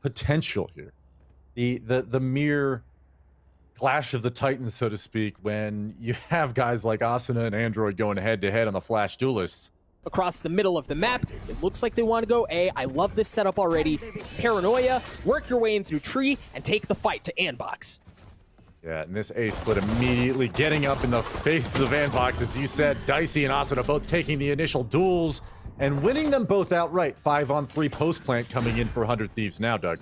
potential here. The mere clash of the titans, so to speak, when you have guys like Asuna and Android going head-to-head on the Flash Duelists. Across the middle of the map, it looks like they want to go A. I love this setup already. Paranoia, work your way in through tree, and take the fight to ANDBOX. Yeah, and this A split immediately getting up in the faces of ANDBOX, as you said. Dicey and Asuna both taking the initial duels and winning them both outright. 5-on-3 post plant coming in for 100 Thieves now, Doug.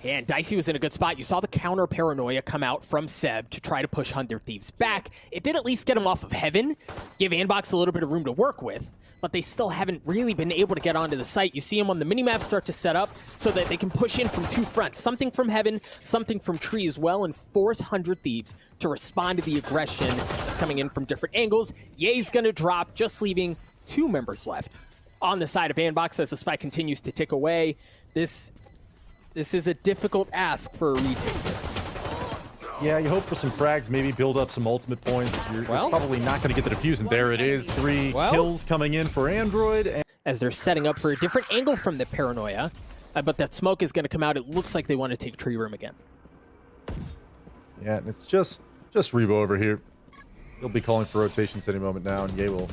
And Dicey was in a good spot. You saw the counter Paranoia come out from Seb to try to push 100 Thieves back. It did at least get him off of Heaven, give ANDBOX a little bit of room to work with, but they still haven't really been able to get onto the site. You see them on the minimap start to set up so that they can push in from two fronts. Something from Heaven, something from Tree as well, and force 100 Thieves to respond to the aggression that's coming in from different angles. Ye's gonna drop, just leaving 2 members left on the side of ANDBOX as the spike continues to tick away. This is a difficult ask for a retake. Yeah, you hope for some frags, maybe build up some ultimate points. You're probably not going to get the defuse, and there it is. 3 kills coming in for Android. As they're setting up for a different angle from the Paranoia, but that smoke is going to come out. It looks like they want to take tree room again. Yeah, and it's just Rebo over here. He'll be calling for rotations any moment now, and Ye will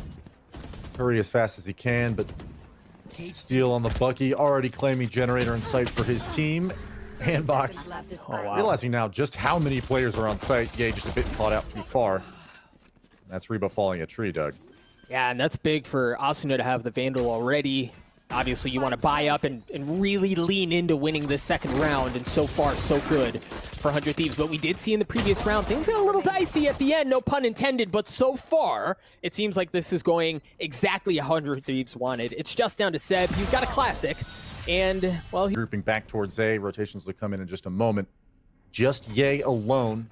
hurry as fast as he can, but steal on the Bucky, already claiming generator in sight for his team. ANDBOX realizing now just how many players are on site. Ye just a bit caught out too far. That's Rebo falling a tree, Doug. Yeah, and that's big for Asuna to have the Vandal already. Obviously, you want to buy up and really lean into winning this second round, and so far, so good for 100 Thieves. But we did see in the previous round, things got a little dicey at the end, no pun intended, but so far, it seems like this is going exactly 100 Thieves wanted. It's just down to Seb. He's got a classic, and, well... Grouping back towards A, rotations will come in just a moment. Just Ye alone.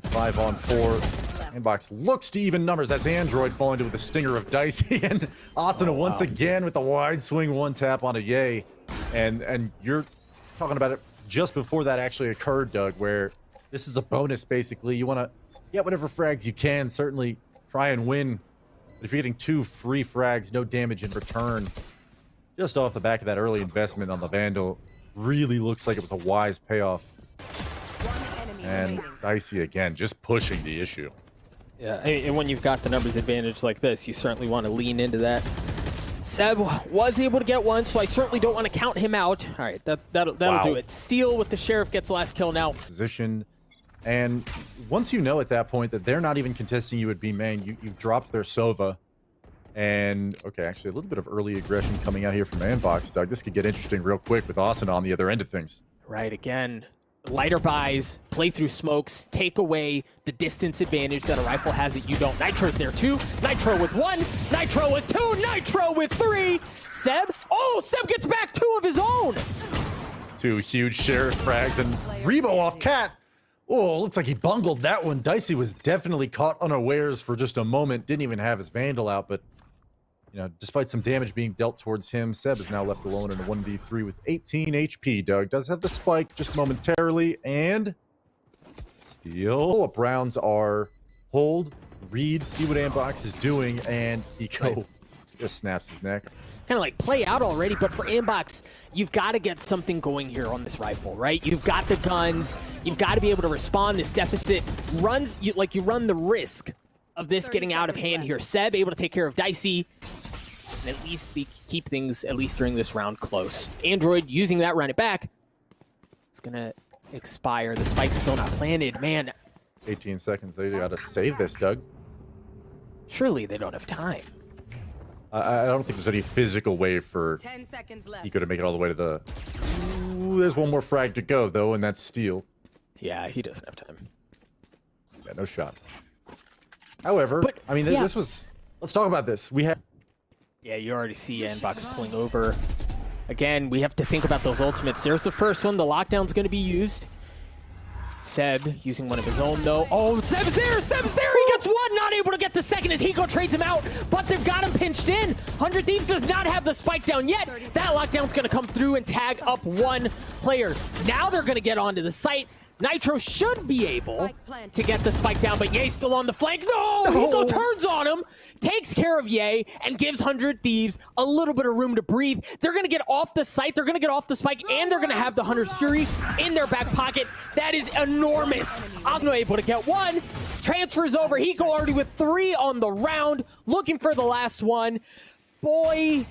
5-on-4. ANDBOX looks to even numbers. That's Android falling to the stinger of Dicey, and Asuna once again with the wide swing one tap onto Ye. And you're talking about it just before that actually occurred, Doug, where this is a bonus basically. You want to get whatever frags you can, certainly try and win. But if you're getting 2 free frags, no damage in return, just off the back of that early investment on the Vandal, really looks like it was a wise payoff. And Dicey again, just pushing the issue. Yeah, and when you've got the numbers advantage like this, you certainly want to lean into that. Seb was able to get one, so I certainly don't want to count him out. All right, that'll do it. Steal with the Sheriff gets the last kill now. Position, and once you know at that point that they're not even contesting you at B main, you've dropped their Sova. And, okay, actually a little bit of early aggression coming out here from ANDBOX, Doug. This could get interesting real quick with Asuna on the other end of things. Right, again. Lighter buys, play through smokes, take away the distance advantage that a rifle has that you don't. Nitro's there too. Nitro with 1, Nitro with 2, Nitro with 3. Seb, Seb gets back 2 of his own. 2 huge Sheriff frags, and Rebo off Cat. Oh, looks like he bungled that one. Dicey was definitely caught unawares for just a moment. Didn't even have his Vandal out, but you know, despite some damage being dealt towards him, Seb is now left alone in a 1v3 with 18 HP. Doug does have the spike just momentarily, and steal. What Browns are hold, read, see what ANDBOX is doing, and Eco just snaps his neck. Kind of like play out already, but for ANDBOX, you've got to get something going here on this rifle, right? You've got the guns, you've got to be able to respond. This deficit runs, you run the risk of this getting out of hand here. Seb able to take care of Dicey, and at least they keep things, at least during this round, close. Android using that, run it back. It's gonna expire. The spike's still not planted. Man. 18 seconds. They gotta save this, Doug. Surely they don't have time. I don't think there's any physical way for 10 seconds left. Eco to make it all the way to the... Ooh, there's one more frag to go, though, and that's steal. Yeah, he doesn't have time. Yeah, no shot. However, I mean, this was... Let's talk about this. We had... Yeah, you already see ANDBOX pulling over. Again, we have to think about those ultimates. There's the first one. The lockdown's going to be used. Seb using one of his own, though. Oh, Seb's there! Seb's there! He gets 1! Not able to get the second as Hiko trades him out, but they've got him pinched in. 100 Thieves does not have the spike down yet. That lockdown's going to come through and tag up 1 player. Now they're going to get onto the site. Nitro should be able to get the spike down, but Ye's still on the flank. No! Hiko turns on him, takes care of Ye, and gives 100 Thieves a little bit of room to breathe. They're going to get off the site, they're going to get off the spike, and they're going to have the Hunter's Fury in their back pocket. That is enormous. Osmo able to get one. Transfers over. Hiko already with 3 on the round, looking for the last one. Boy,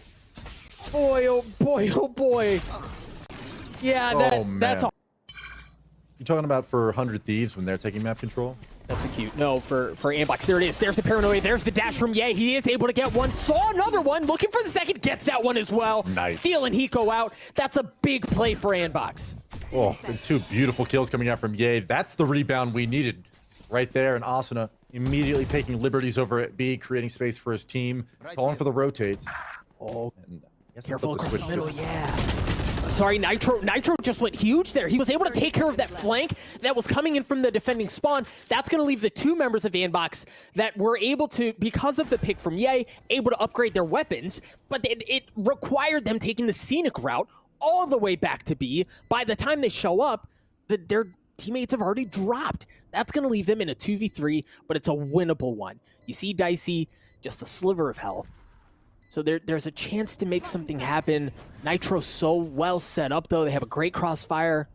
oh boy, oh boy. Yeah, that's a... You talking about for 100 Thieves when they're taking map control? That's a cute. No, for ANDBOX. There it is. There's the paranoia. There's the dash from Ye. He is able to get one. Saw another one. Looking for the second. Gets that one as well. Nice. Stealing Hiko out. That's a big play for ANDBOX. Oh, and 2 beautiful kills coming out from Ye. That's the rebound we needed right there. And Asuna immediately taking liberties over at B, creating space for his team, calling for the rotates. Oh, and careful across the middle. Yeah. Sorry, Nitro just went huge there. He was able to take care of that flank that was coming in from the defending spawn. That's going to leave the 2 members of ANDBOX that were able to, because of the pick from Ye, able to upgrade their weapons, but it required them taking the scenic route all the way back to B. By the time they show up, their teammates have already dropped. That's going to leave them in a 2v3, but it's a winnable one. You see Dicey, just a sliver of health. So there's a chance to make something happen. Nitro's so well set up, though. They have a great crossfire.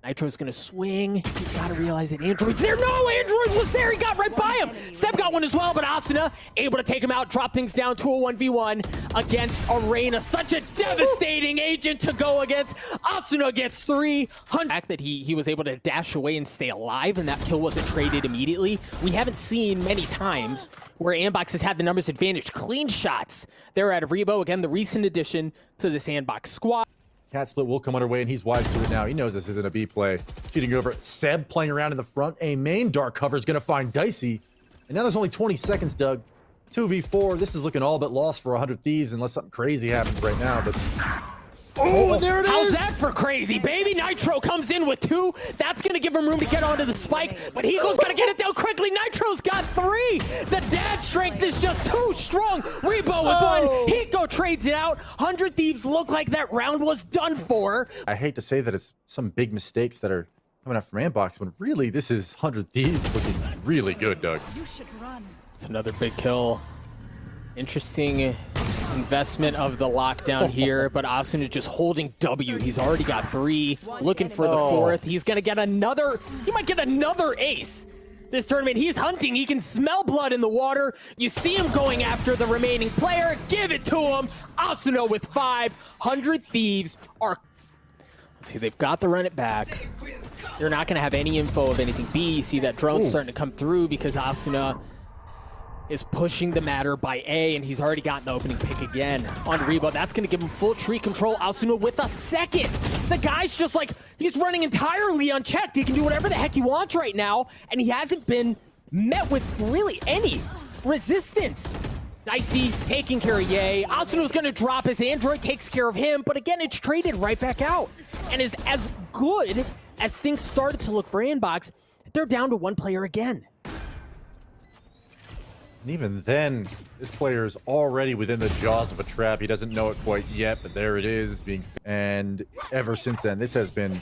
Nitro's going to swing. He's got to realize that Android's there. No, Android was there. He got right by him. Seb got one as well, but Asuna able to take him out, drop things down to a 1v1 against Arena. Such a devastating agent to go against. Asuna gets 300. The fact that he was able to dash away and stay alive, and that kill wasn't traded immediately. We haven't seen many times where ANDBOX has had the numbers advantage. Clean shots there out of Rebo. Again, the recent addition to this ANDBOX squad. Cat split will come underway, and he's wise to it now. He knows this isn't a B play. Cheating over. Seb playing around in the front. A main dark cover is going to find Dicey. And now there's only 20 seconds, Doug. 2v4. This is looking all but lost for 100 Thieves unless something crazy happens right now. But oh, there it is! How's that for crazy, baby? Nitro comes in with 2. That's going to give him room to get onto the spike, but Hiko's got to get it down quickly. Nitro's got 3. The dad strength is just too strong. Rebo with 1. Hiko trades it out. 100 Thieves look like that round was done for. I hate to say that it's some big mistakes that are coming out from ANDBOX, but really this is 100 Thieves looking really good, Doug. You should run. It's another big kill. Interesting investment of the lockdown here, but Asuna just holding W. He's already got 3, looking for the 4th. He's gonna get another, he might get another ace this tournament. He's hunting, he can smell blood in the water. You see him going after the remaining player, give it to him. Asuna with 500 Thieves are, let's see, they've got to run it back. They're not gonna have any info of anything B. You see that drone starting to come through because Asuna is pushing the matter by A, and he's already gotten the opening pick again on Rebo. That's going to give him full tree control. Asuna with a second. The guy's just like, he's running entirely unchecked. He can do whatever the heck he wants right now, and he hasn't been met with really any resistance. Dicey taking care of Ye. Asuna's going to drop his Android, takes care of him, but again, it's traded right back out. And is as good as things started to look for ANDBOX, they're down to 1 player again. And even then, this player is already within the jaws of a trap. He doesn't know it quite yet, but there it is. And ever since then, this has been,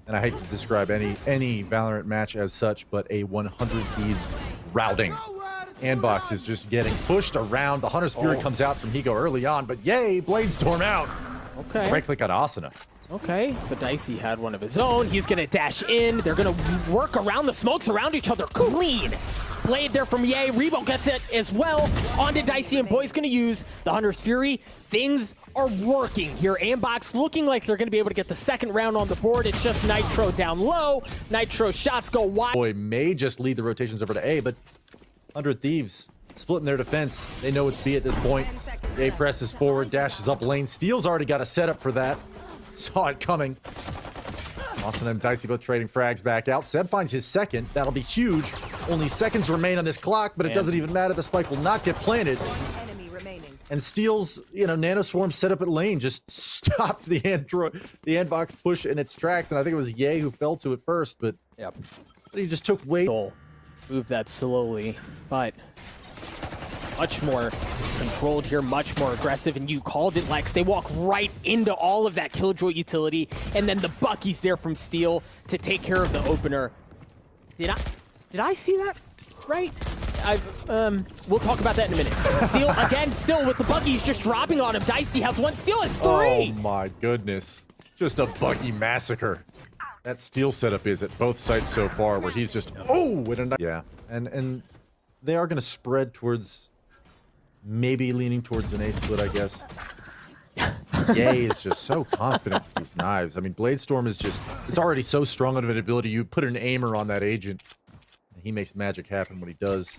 and I hate to describe any Valorant match as such, but a 100 Thieves routing. ANDBOX is just getting pushed around. The Hunter's Fury comes out from Hiko early on, but yay, Bladestorm out. Okay. Right click on Asuna. Okay, but Dicey had one of his own. He's gonna dash in. They're gonna work around the smokes around each other clean. Blade there from Ye. Rebo gets it as well. Onto Dicey, and Boy's gonna use the Hunter's Fury. Things are working here. ANDBOX looking like they're gonna be able to get the 2nd round on the board. It's just Nitro down low. Nitro shots go wide. Boy may just lead the rotations over to A, but 100 Thieves splitting their defense. They know it's B at this point. A presses forward, dashes up lane. Steel's already got a setup for that. Saw it coming. Austin and Dicey both trading frags back out. Seb finds his 2nd. That'll be huge. Only seconds remain on this clock, but it doesn't even matter. The spike will not get planted. And Steel's, nanoswarm set up at lane just stopped the ANDBOX push in its tracks. And I think it was Ye who fell to it first, but he just took way. Move that slowly, but much more controlled here, much more aggressive, and you called it, Lex. They walk right into all of that Killjoy utility, and then the Bucky's there from Steel to take care of the opener. Did I see that right? We'll talk about that in a minute. Steel, again, still with the Bucky's just dropping on him. Dicey has one, Steel has 3! Oh my goodness. Just a Bucky massacre. That Steel setup is at both sites so far, where he's just, with a... Yeah, and they are going to spread towards, maybe leaning towards an A split, I guess. Yay is just so confident with these knives. I mean, Bladestorm is just, it's already so strong of an ability. You put an aimer on that agent, and he makes magic happen when he does.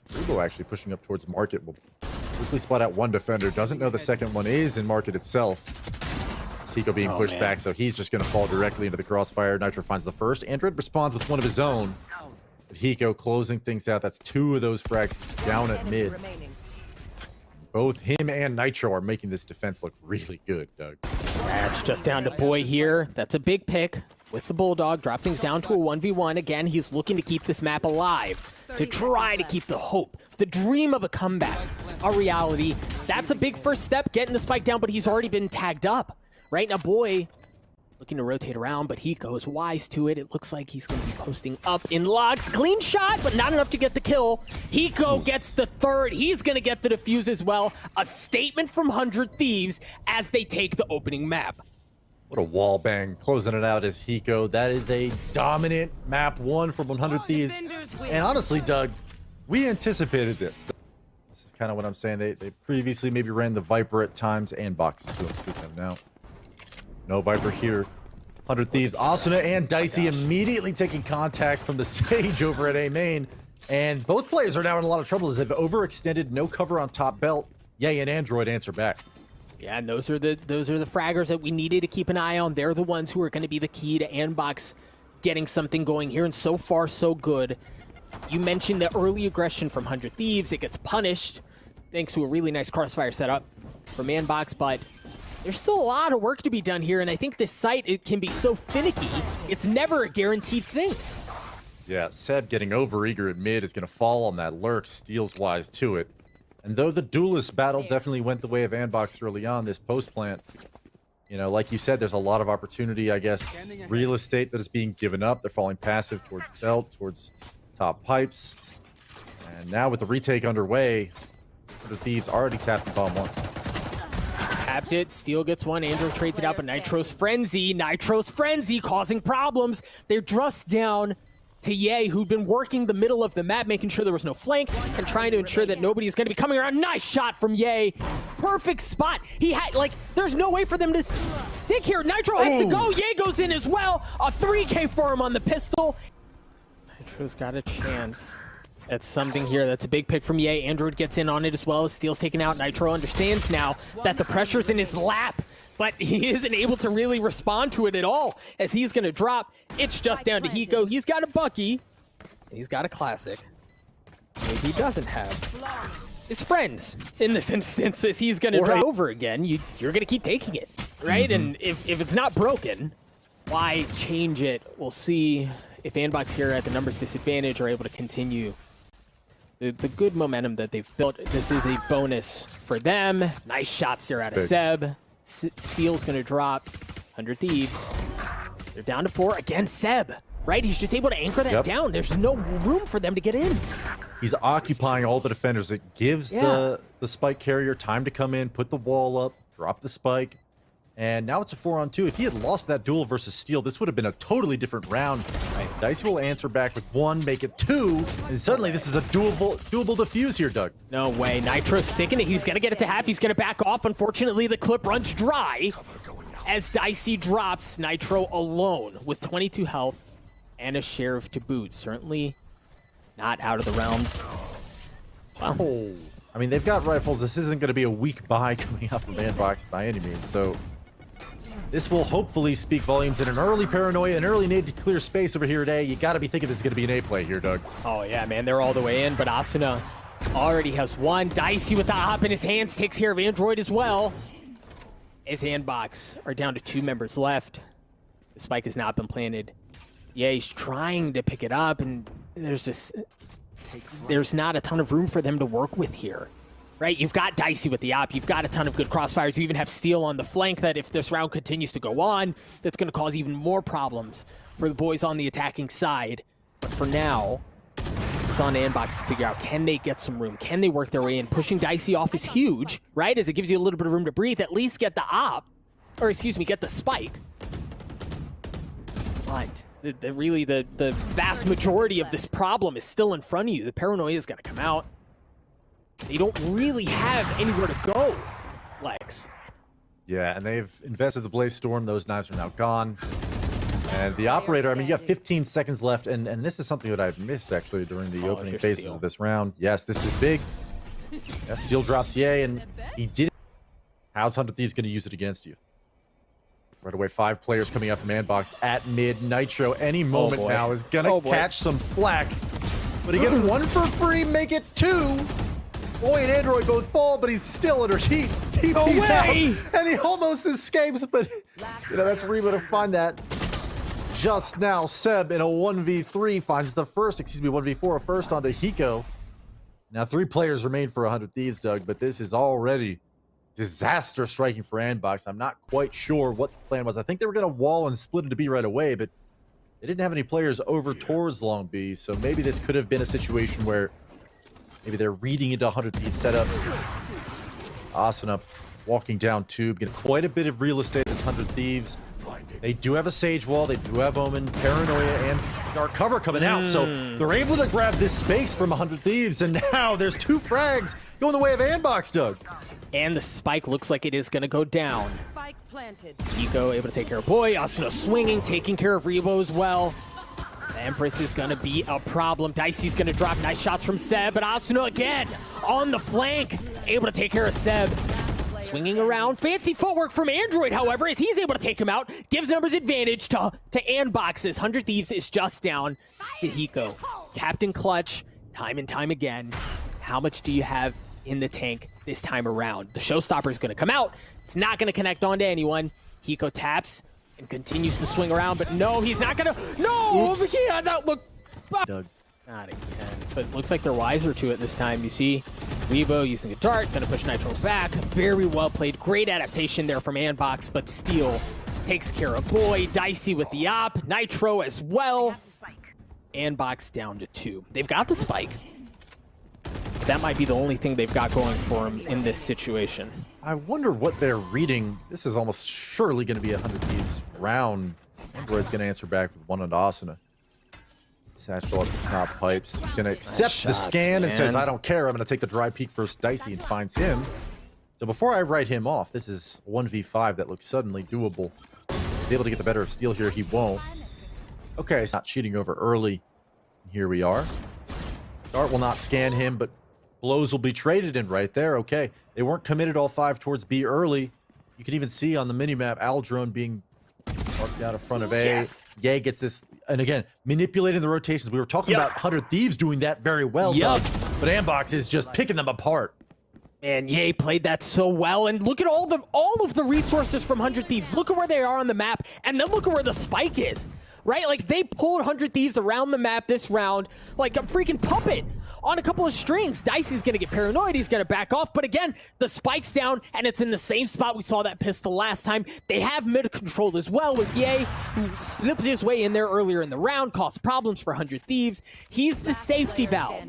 Rubo actually pushing up towards Market will quickly spot out one defender. Doesn't know the second one is in Market itself. Tico being pushed back, so he's just going to fall directly into the crossfire. Nitro finds the first. Android responds with one of his own. But Hiko closing things out. That's 2 of those frags down at mid. Both him and Nitro are making this defense look really good, Doug. Match just down to Boy here. That's a big pick with the Bulldog. Drop things down to a 1v1. Again, he's looking to keep this map alive, to try to keep the hope, the dream of a comeback, a reality. That's a big first step, getting the spike down, but he's already been tagged up. Right now, Boy looking to rotate around, but he goes wise to it. It looks like he's going to be posting up in logs. Clean shot, but not enough to get the kill. Hiko gets the 3rd. He's going to get the defuse as well. A statement from 100 Thieves as they take the opening map. What a wall bang. Closing it out is Hiko. That is a dominant map 1 from 100 Thieves. And honestly, Doug, we anticipated this. This is kind of what I'm saying. They previously maybe ran the Viper at times, and boxes. So let's do them now. No Viper here. 100 Thieves, Asuna and Dicey immediately taking contact from the Sage over at A main. And both players are now in a lot of trouble as they've overextended, no cover on top belt. Yay, and Android answer back. Yeah, and those are the fraggers that we needed to keep an eye on. They're the ones who are going to be the key to ANDBOX getting something going here, and so far, so good. You mentioned the early aggression from 100 Thieves. It gets punished thanks to a really nice crossfire setup from ANDBOX, but there's still a lot of work to be done here, and I think this site, it can be so finicky, it's never a guaranteed thing. Yeah, Seb getting overeager at mid is going to fall on that lurk, Steel's wise to it. And though the duelist battle definitely went the way of ANDBOX early on, this post-plant, you know, like you said, there's a lot of opportunity, I guess, real estate that is being given up. They're falling passive towards belt, towards top pipes. And now with the retake underway, the Thieves already tapped the bomb once. Tapped it, Steel gets one, Andrew trades it out, but Nitro's Frenzy causing problems. They're just down to Ye, who'd been working the middle of the map, making sure there was no flank, and trying to ensure that nobody's going to be coming around. Nice shot from Ye. Perfect spot. He had, like, there's no way for them to stick here. Nitro has to go. Ye goes in as well. A 3K for him on the pistol. Nitro's got a chance. That's something here. That's a big pick from Ye. Android gets in on it as well as Steel's taken out. Nitro understands now that the pressure's in his lap, but he isn't able to really respond to it at all as he's going to drop. It's just down to Hiko. He's got a Bucky, and he's got a classic. Maybe he doesn't have his friends in this instance as he's going to drop over again. You're going to keep taking it, right? And if it's not broken, why change it? We'll see if ANDBOX here at the numbers disadvantage are able to continue the good momentum that they've built. This is a bonus for them. Nice shots there out of Seb. Steel's going to drop. 100 Thieves. They're down to 4. Again, Seb, right? He's just able to anchor that down. There's no room for them to get in. He's occupying all the defenders. It gives the spike carrier time to come in, put the wall up, drop the spike. And now it's a 4-on-2. If he had lost that duel versus Steel, this would have been a totally different round. Dicey will answer back with 1, make it 2, and suddenly this is a doable defuse here, Doug. No way. Nitro's sticking it. He's going to get it to half. He's going to back off. Unfortunately, the clip runs dry as Dicey drops. Nitro alone with 22 health and a sheriff to boot. Certainly not out of the realms. Wow. Oh. I mean, they've got rifles. This isn't going to be a weak buy coming out from ANDBOX by any means, so this will hopefully speak volumes in an early paranoia, an early need to clear space over here today. You got to be thinking this is going to be an A play here, Doug. Oh, yeah, man. They're all the way in, but Asuna already has one. Dicey with the hop in his hands takes care of Android as well. As ANDBOX are down to 2 members left. The spike has not been planted. Yeah, he's trying to pick it up, and there's just there's not a ton of room for them to work with here. Right, you've got Dicey with the op, you've got a ton of good crossfires, you even have Steel on the flank that if this round continues to go on, that's going to cause even more problems for the boys on the attacking side. But for now, it's on ANDBOX to figure out, can they get some room? Can they work their way in? Pushing Dicey off is huge, right, as it gives you a little bit of room to breathe, at least get the op, or excuse me, get the spike. But the vast majority of this problem is still in front of you. The paranoia is going to come out. They don't really have anywhere to go, Lex. Yeah, and they've invested the Blaze Storm. Those knives are now gone. And the operator, I mean, you got 15 seconds left, and this is something that I've missed, actually, during the opening phases Steel. of this round. Yes, this is big. Yeah, Steel drops Yay, and he did it. How's 100 Thieves going to use it against you? Right away, 5 players coming up from ANDBOX at mid. Nitro, any moment now, is going to catch some flack. But he gets 1 for free, make it 2. Boy and Android both fall, but he's still under heat. TP's out, and he almost escapes, but you know, that's Reba to find that just now. Seb in a 1v3 finds the first, 1v4, a first onto Hiko. Now 3 players remain for 100 Thieves, Doug, but this is already disaster striking for ANDBOX. I'm not quite sure what the plan was. I think they were going to wall and split into B right away, but they didn't have any players over towards Long B, so maybe this could have been a situation where maybe they're reading into 100 Thieves setup. Asuna walking down tube, getting quite a bit of real estate as 100 Thieves. They do have a Sage Wall, they do have Omen, Paranoia, and Dark Cover coming out, so they're able to grab this space from 100 Thieves, and now there's 2 frags going the way of ANDBOX, Doug. And the spike looks like it is going to go down. Spike planted. Hiko able to take care of Boy, Asuna swinging, taking care of Rebo as well. Empress is going to be a problem. Dicey's going to drop nice shots from Seb, but Asuna again on the flank, able to take care of Seb. Swinging around. Fancy footwork from Android, however, as he's able to take him out. Gives numbers advantage to ANDBOX's. 100 Thieves is just down to Hiko. Captain Clutch, time and time again. How much do you have in the tank this time around? The showstopper is going to come out. It's not going to connect onto anyone. Hiko taps and continues to swing around, but no, he's not gonna. No, yeah, no, look. Doug. Not again. But looks like they're wiser to it this time. You see, Rebo using a dart, gonna push Nitro back. Very well played. Great adaptation there from ANDBOX, but Steel takes care of Boy. Dicey with the op. Nitro as well. ANDBOX down to 2. They've got the spike. But that might be the only thing they've got going for them in this situation. I wonder what they're reading. This is almost surely going to be a 100 Thieves round. Android's going to answer back with 1 on Asuna. Satchel at the top pipes. He's going to accept the scan and says, I don't care. I'm going to take the dry peek first. Dicey and finds him. So before I write him off, this is 1v5 that looks suddenly doable. He's able to get the better of Steel here. He won't. Okay, so not cheating over early. Here we are. Dart will not scan him, but blows will be traded in right there. Okay, they weren't committed all 5 towards B early. You can even see on the minimap Aldrone being marked out in front of A. Yes. Yay gets this, and again, manipulating the rotations. We were talking about 100 Thieves doing that very well, Doug, but ANDBOX is just picking them apart. And Ye played that so well, and look at all of the resources from 100 Thieves. Look at where they are on the map, and then look at where the spike is. Right? Like, they pulled 100 Thieves around the map this round like a freaking puppet on a couple of strings. Dicey's going to get paranoid. He's going to back off. But again, the spike's down, and it's in the same spot we saw that pistol last time. They have mid controlled as well with Ye, who slipped his way in there earlier in the round, caused problems for 100 Thieves. He's the safety valve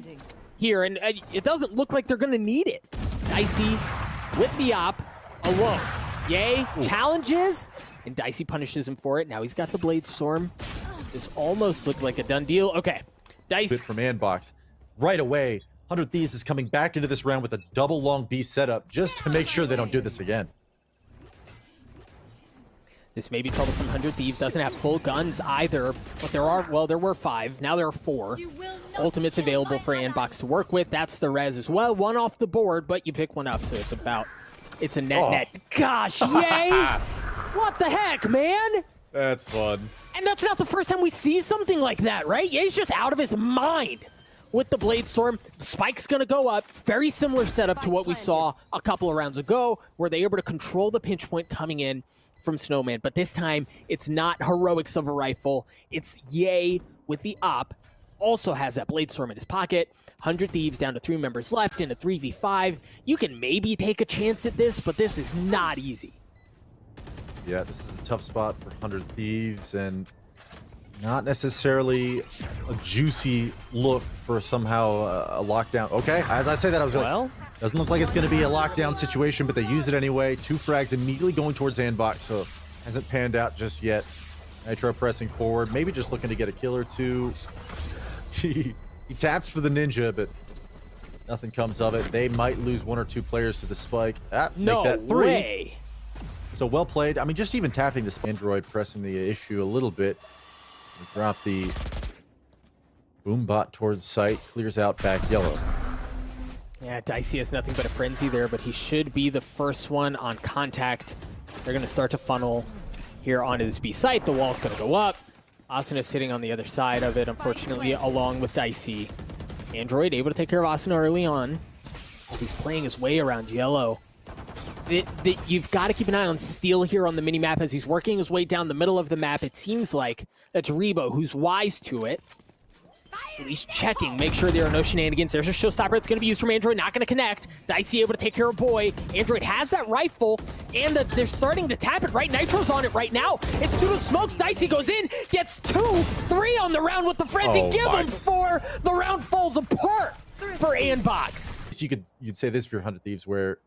here, and it doesn't look like they're going to need it. Dicey with the op alone. Ye challenges, and Dicey punishes him for it. Now he's got the Blade Storm. This almost looked like a done deal. Okay, Dicey. From ANDBOX. Right away, 100 Thieves is coming back into this round with a double long B setup just to make sure they don't do this again. This may be troublesome. 100 Thieves doesn't have full guns either, but there were 5. Now there are 4. Ultimates available for ANDBOX to work with. That's the res as well. 1 off the board, but you pick 1 up, so it's a net. Gosh, Yay! What the heck, man? That's fun. And that's not the first time we see something like that, right? Ye's just out of his mind with the Blade Storm. The spike's gonna go up. Very similar setup to what we saw a couple of rounds ago, where they were able to control the pinch point coming in from Snowman. But this time, it's not heroics of a rifle. It's Ye with the op also has that Blade Storm in his pocket. 100 Thieves down to 3 members left in a 3v5. You can maybe take a chance at this, but this is not easy. Yeah, this is a tough spot for 100 Thieves, and not necessarily a juicy look for somehow a lockdown. Okay, as I say that, I was like, doesn't look like it's going to be a lockdown situation, but they used it anyway. 2 frags immediately going towards ANDBOX, so hasn't panned out just yet. Nitro pressing forward, maybe just looking to get a kill or two. He taps for the ninja, but nothing comes of it. They might lose 1 or 2 players to the spike. Make that 3. Way. So well played. I mean, just even tapping this Android, pressing the issue a little bit. We drop the boom bot towards site, clears out back yellow. Yeah, Dicey has nothing but a frenzy there, but he should be the first one on contact. They're going to start to funnel here onto this B site. The wall's going to go up. Asuna is sitting on the other side of it, unfortunately, along with Dicey. Android able to take care of Asuna early on as he's playing his way around yellow. You've got to keep an eye on Steel here on the minimap as he's working his way down the middle of the map. It seems like that's Rebo who's wise to it. At least checking, make sure there are no shenanigans. There's a showstopper that's going to be used from Android, not going to connect. Dicey able to take care of Boy. Android has that rifle, and they're starting to tap it, right? Nitro's on it right now. It's Studio Smokes. Dicey goes in, gets 2, 3 on the round with the frenzy. Give him 4. The round falls apart for ANDBOX. You'd say this for your 100 Thieves, where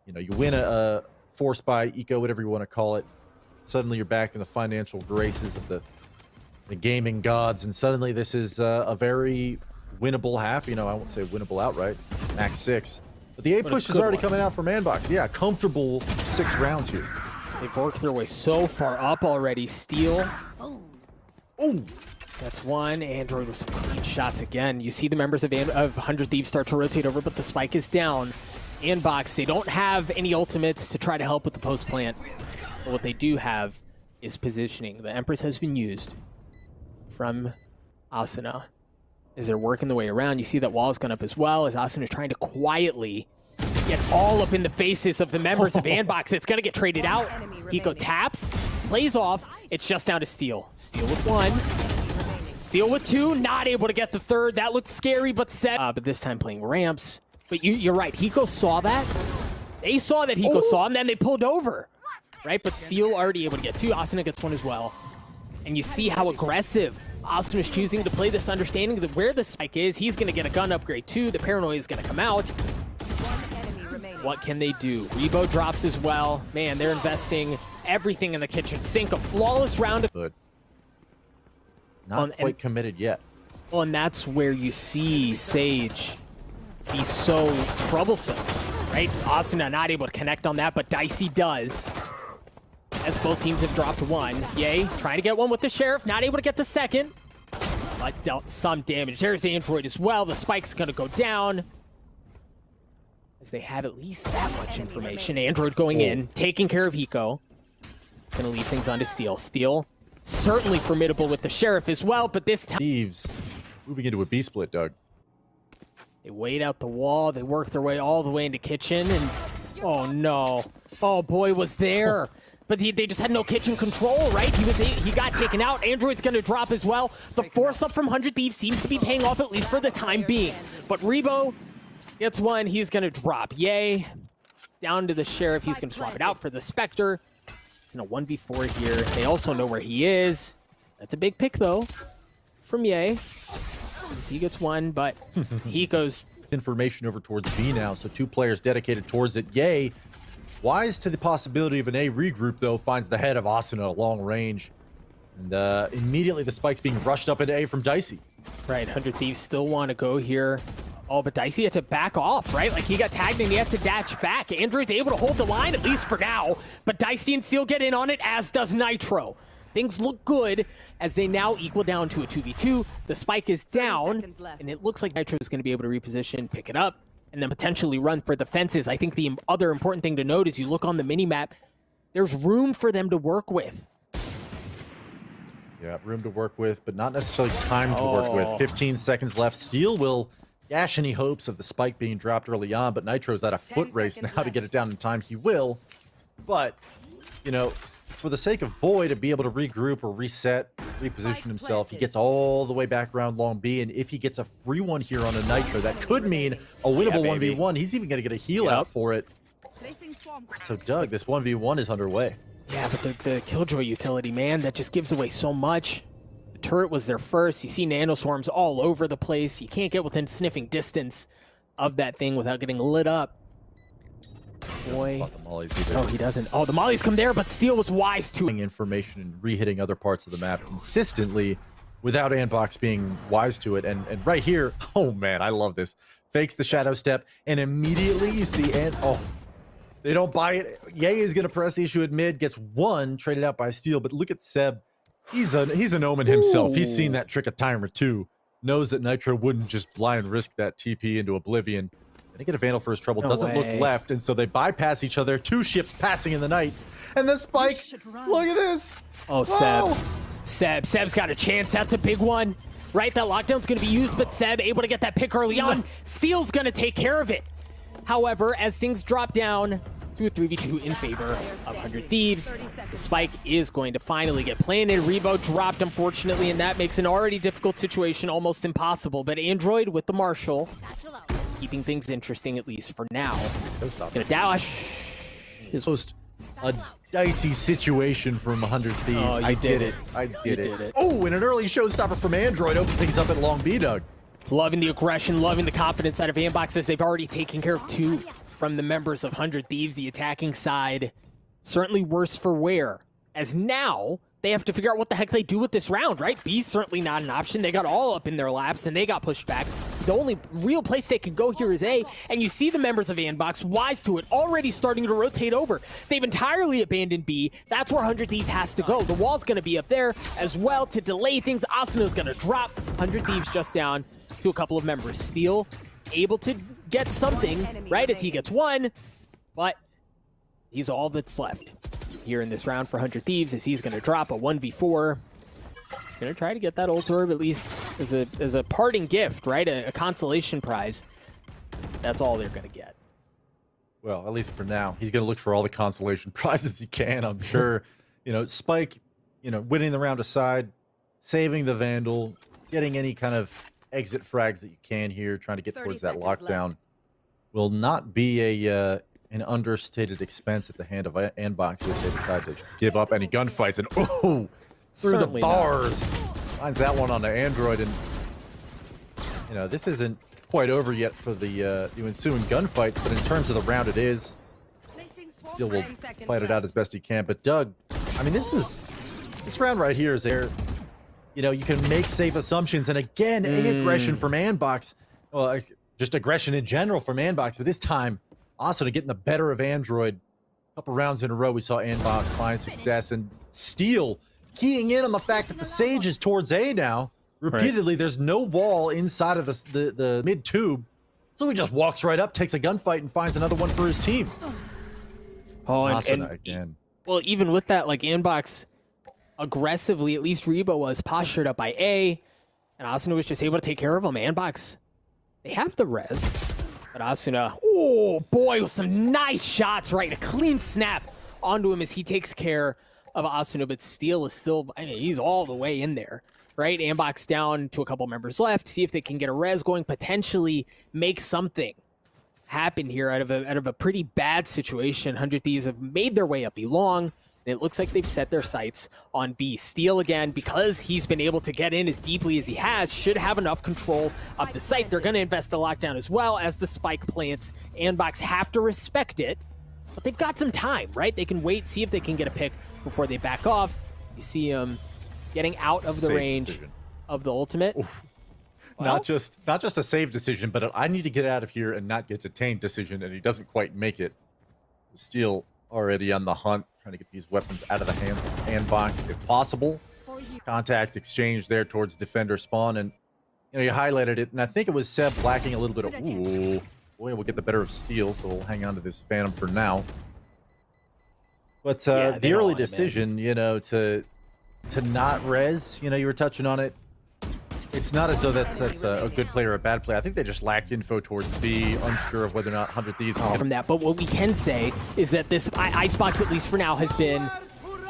you win a force buy, eco, whatever you want to call it. Suddenly you're back in the financial graces of the gaming gods, and suddenly this is a very winnable half. I won't say winnable outright, max 6. But the A push is already coming out from ANDBOX. Yeah, comfortable 6 rounds here. They've worked their way so far up already. Steel. Oh, that's 1. Android with some clean shots again. You see the members of 100 Thieves start to rotate over, but the spike is down. ANDBOX, they don't have any ultimates to try to help with the post plant. But what they do have is positioning. The Empress has been used from Asuna as they're working the way around. You see that wall is gone up as well as Asuna is trying to quietly get all up in the faces of the members of ANDBOX. It's going to get traded out. Hiko taps, plays off. It's just down to Steel. Steel with 1. Steel with 2. Not able to get the 3rd. That looked scary, but set. But this time playing ramps. But you're right. Hiko saw that. They saw that Hiko saw him, then they pulled over. Right? But Steel already able to get 2. Asuna gets 1 as well. And you see how aggressive Asuna is choosing to play this, understanding that where the spike is, he's going to get a gun upgrade too. The paranoia is going to come out. What can they do? Rebo drops as well. Man, they're investing everything in the kitchen sink. A flawless round of... Good. Not quite committed yet. Well, and that's where you see Sage be so troublesome, right? Asuna not able to connect on that, but Dicey does. As both teams have dropped 1. Yay, trying to get 1 with the Sheriff, not able to get the 2nd. But dealt some damage. There's Android as well. The spike's going to go down. As they have at least that much information. Android going in, taking care of Hiko. It's going to leave things onto Steel. Steel, certainly formidable with the Sheriff as well, but this time... Thieves moving into a B-split, Doug. They wait out the wall. They work their way all the way into kitchen, and... Oh, no. Oh, Boy was there. But they just had no kitchen control, right? He got taken out. Android's going to drop as well. The force up from 100 Thieves seems to be paying off, at least for the time being. But Rebo gets 1. He's going to drop. Yay. Down to the Sheriff. He's going to swap it out for the Spectre. He's in a 1v4 here. They also know where he is. That's a big pick, though, from Ye. He gets 1, but he goes... Information over towards B now, so 2 players dedicated towards it. Ye, wise to the possibility of an A regroup, though, finds the head of Asuna at long range. And immediately the spike's being rushed up into A from Dicey. Right, 100 Thieves still want to go here. Oh, but Dicey had to back off, right? Like, he got tagged and he had to dash back. Android's able to hold the line, at least for now. But Dicey and Seal get in on it, as does Nitro. Things look good as they now equal down to a 2v2. The spike is down, and it looks like Nitro is going to be able to reposition, pick it up, and then potentially run for the fences. I think the other important thing to note is you look on the minimap, there's room for them to work with. Yeah, room to work with, but not necessarily time to work with. 15 seconds left. Seal will dash any hopes of the spike being dropped early on, but Nitro's at a foot race now to get it down in time. He will, but, for the sake of Boy to be able to regroup or reset, reposition himself. He gets all the way back around long B, and if he gets a free one here on a Nitro, that could mean a winnable 1v1. He's even going to get a heal out for it. So, Doug, this 1v1 is underway. Yeah, but the Killjoy utility, man, that just gives away so much. The turret was there first. You see nanoswarms all over the place. You can't get within sniffing distance of that thing without getting lit up. Boy. Oh, he doesn't. Oh, the mollies come there, but Seal was wise to information and re-hitting other parts of the map consistently without ANDBOX being wise to it. And right here, oh man, I love this. Fakes the shadow step, and immediately you see they don't buy it. Ye is going to press the issue at mid, gets one traded out by Steel, but look at Seb. He's an omen himself. He's seen that trick a time or two. Knows that Nitro wouldn't just blind risk that TP into oblivion. They get a Vandal for his trouble, doesn't look left, and so they bypass each other. Two ships passing in the night, and the spike. Look at this. Oh, Seb. Seb's got a chance. That's a big one. Right, that lockdown's going to be used, but Seb able to get that pick early on. Steel's going to take care of it. However, as things drop down to a 3v2 in favor of 100 Thieves, the spike is going to finally get planted. Rebo dropped, unfortunately, and that makes an already difficult situation almost impossible. But Android with the Marshal, keeping things interesting, at least for now. Gonna dash. It's almost a dicey situation from 100 Thieves. Oh, I did it. I did it. Oh, and an early showstopper from Android opened things up at long B, Doug. Loving the aggression, loving the confidence out of ANDBOX as they've already taken care of two from the members of 100 Thieves. The attacking side, certainly worse for wear, as now they have to figure out what the heck they do with this round, right? B's certainly not an option. They got all up in their laps, and they got pushed back. The only real place they can go here is A, and you see the members of ANDBOX, wise to it, already starting to rotate over. They've entirely abandoned B. That's where 100 Thieves has to go. The wall's going to be up there as well to delay things. Asuna's going to drop. 100 Thieves just down to a couple of members. Steel able to get something, right, as he gets one, but he's all that's left here in this round for 100 Thieves, as he's going to drop a 1v4. He's going to try to get that ult orb, at least as a parting gift, right? A consolation prize. That's all they're going to get. Well, at least for now. He's going to look for all the consolation prizes he can, I'm sure. You know, Spike, winning the round aside, saving the Vandal, getting any kind of exit frags that you can here, trying to get towards that lockdown, will not be an understated expense at the hand of ANDBOX if they decide to give up any gunfights. And through certainly the bars, finds that one on the Android. And this isn't quite over yet for the ensuing gunfights, but in terms of the round, it is. Steel will fight it out as best he can. But Doug, I mean, this round right here is there. You can make safe assumptions, and again, aggression from ANDBOX. Well, just aggression in general from ANDBOX, but this time, also to getting the better of Android. A couple rounds in a row, we saw ANDBOX find success, and Steel keying in on the fact that the Sage is towards A now. Repeatedly, there's no wall inside of the mid tube, so he just walks right up, takes a gunfight, and finds another one for his team. Oh, and again. Well, even with that, like ANDBOX aggressively, at least Rebo was postured up by A, and Asuna was just able to take care of him. ANDBOX, they have the res, but Asuna, oh boy, with some nice shots, right? A clean snap onto him as he takes care of Asuna, but Steel is still, I mean, he's all the way in there, right? ANDBOX down to a couple members left, see if they can get a res going, potentially make something happen here out of a pretty bad situation. 100 Thieves have made their way up B long, and it looks like they've set their sights on B. Steel, again, because he's been able to get in as deeply as he has, should have enough control of the site. They're going to invest the lockdown as well as the spike plants. ANDBOX have to respect it, but they've got some time, right? They can wait, see if they can get a pick before they back off. You see him getting out of the range of the ultimate. Well, not just a save decision, but I need to get out of here and not get detained decision, and he doesn't quite make it. Steel already on the hunt, trying to get these weapons out of the hands of ANDBOX if possible. Contact exchange there towards defender spawn, and you highlighted it, and I think it was Seb lacking a little bit of, ooh, boy, we'll get the better of Steel, so we'll hang on to this Phantom for now. But the early decision, to not res, you were touching on it. It's not as though that's a good play or a bad play. I think they just lacked info towards B, unsure of whether or not 100 Thieves from that. But what we can say is that this Icebox, at least for now, has been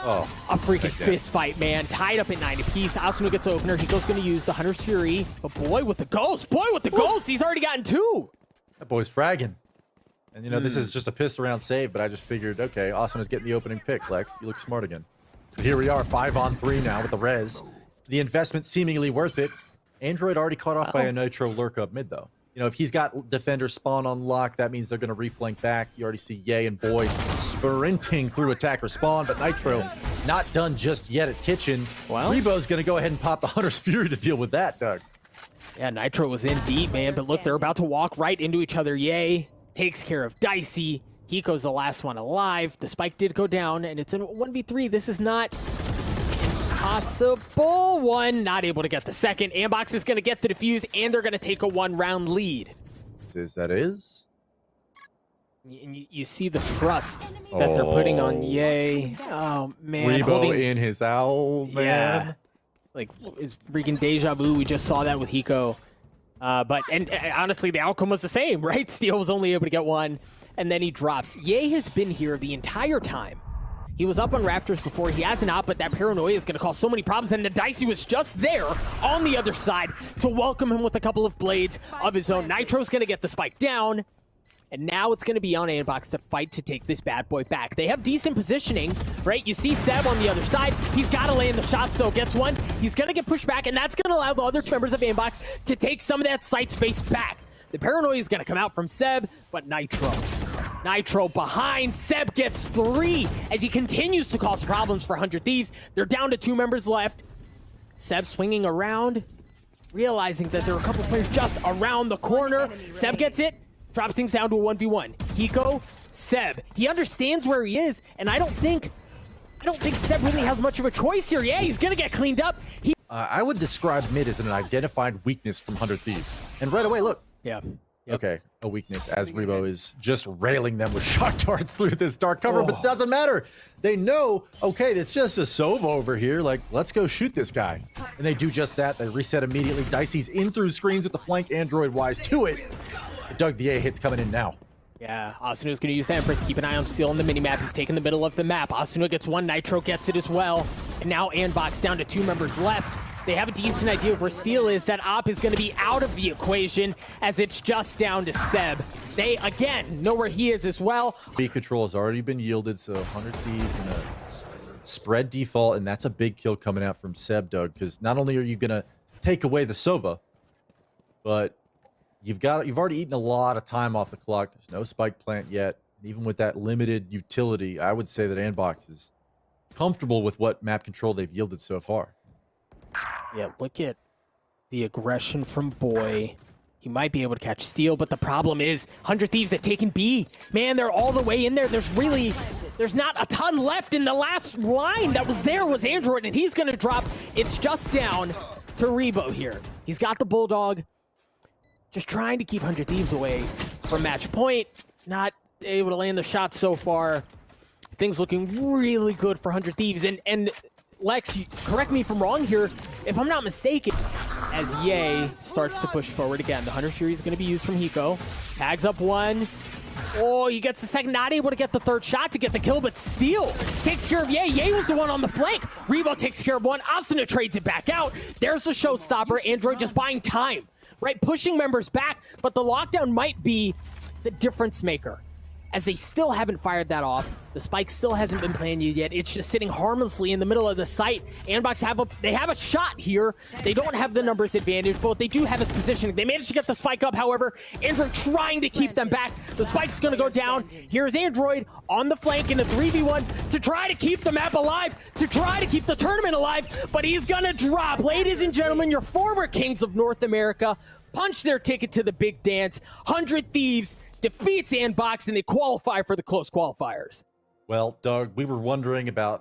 Oh, A freaking fist fight, man. Tied up at 9 apiece. Asuna gets opener. Hiko's going to use the Hunter's Fury. But boy with the ghost. Boy with the ghost. He's already gotten 2. that boy's fragging. And, you know, this is just a pissed around save, but I just figured, okay, Asuna's getting the opening pick, Lex. You look smart again. But here we are, 5-on-3 now with the res. The investment seemingly worth it. Android already caught off by a Nitro lurk up mid, though. You know, if he's got defender spawn on lock, that means they're going to reflank back. You already see Ye and Boy sprinting through attacker spawn, but Nitro not done just yet at kitchen. Well, Rebo's going to go ahead and pop the Hunter's Fury to deal with that, Doug. Yeah, Nitro was in deep, man. But look, they're about to walk right into each other. Ye takes care of Dicey. Hiko's the last one alive. The spike did go down, and it's a 1v3. This is not possible. One, not able to get the second. ANDBOX is going to get the defuse, and they're going to take a 1-round lead. That is? And you see the trust that they're putting on Ye. Oh, man. Rebo in his owl, man. Yeah. Like, it's freaking deja vu. We just saw that with Hiko. But honestly, the outcome was the same, right? Steel was only able to get 1, and then he drops. Ye has been here the entire time. He was up on rafters before. He has an op, but that paranoia is going to cause so many problems. And the Dicey was just there on the other side to welcome him with a couple of blades of his own. Nitro's going to get the spike down. And now it's going to be on ANDBOX to fight to take this bad boy back. They have decent positioning, right? You see Seb on the other side. He's got to land the shot, so gets 1. He's going to get pushed back, and that's going to allow the other members of ANDBOX to take some of that site space back. The paranoia is going to come out from Seb, but Nitro behind. Seb gets 3 as he continues to cause problems for 100 Thieves. They're down to 2 members left. Seb swinging around, realizing that there are a couple players just around the corner. Seb gets it. Drops things down to a 1v1. Hiko, Seb. He understands where he is, and I don't think Seb really has much of a choice here. Yeah, he's gonna get cleaned up. I would describe mid as an identified weakness from 100 Thieves. And right away, look. Yeah. Yep. Okay, a weakness as Rebo is just railing them with shock darts through this dark cover, but it doesn't matter. They know, okay, it's just a Sova over here. Like, let's go shoot this guy. And they do just that. They reset immediately. Dicey's in through screens with the flank Android-wise to it. Doug, the A hit's coming in now. Yeah, Asuna's going to use the Empress. Keep an eye on Steel on the minimap. He's taking the middle of the map. Asuna gets 1. Nitro gets it as well. And now ANDBOX down to 2 members left. They have a decent idea of where Steel is. That op is going to be out of the equation as it's just down to Seb. They, again, know where he is as well. B control has already been yielded, so 100 Cs and a spread default, and that's a big kill coming out from Seb, Doug, because not only are you going to take away the Sova, but you've already eaten a lot of time off the clock. There's no spike plant yet. Even with that limited utility, I would say that ANDBOX is comfortable with what map control they've yielded so far. Yeah, look at the aggression from Boy. He might be able to catch Steel, but the problem is 100 Thieves have taken B. Man, they're all the way in there. There's not a ton left. In the last line that was there was Android, and he's going to drop. It's just down to Rebo here. He's got the Bulldog. Just trying to keep 100 Thieves away from match point. Not able to land the shot so far. Things looking really good for 100 Thieves. And Lex, correct me if I'm wrong here. If I'm not mistaken, as Ye starts to push forward again, the Hunter's Fury is going to be used from Hiko. Tags up 1. Oh, he gets the second. Not able to get the 3rd shot to get the kill, but Steel takes care of Ye. Ye was the one on the flank. Rebo takes care of 1. Asuna trades it back out. There's the showstopper. Android just buying time. Right, pushing members back, but the lockdown might be the difference maker. As they still haven't fired that off, the spike still hasn't been planted yet. It's just sitting harmlessly in the middle of the site. ANDBOX have a shot here. They don't have the numbers advantage, but they do have its positioning. They managed to get the spike up, however. Android trying to keep them back. The spike's going to go down. Here's Android on the flank in a 3v1 to try to keep the map alive, to try to keep the tournament alive, but he's going to drop. Ladies and gentlemen, your former kings of North America punch their ticket to the big dance. 100 Thieves defeats ANDBOX, and they qualify for the close qualifiers. Well, Doug, we were wondering about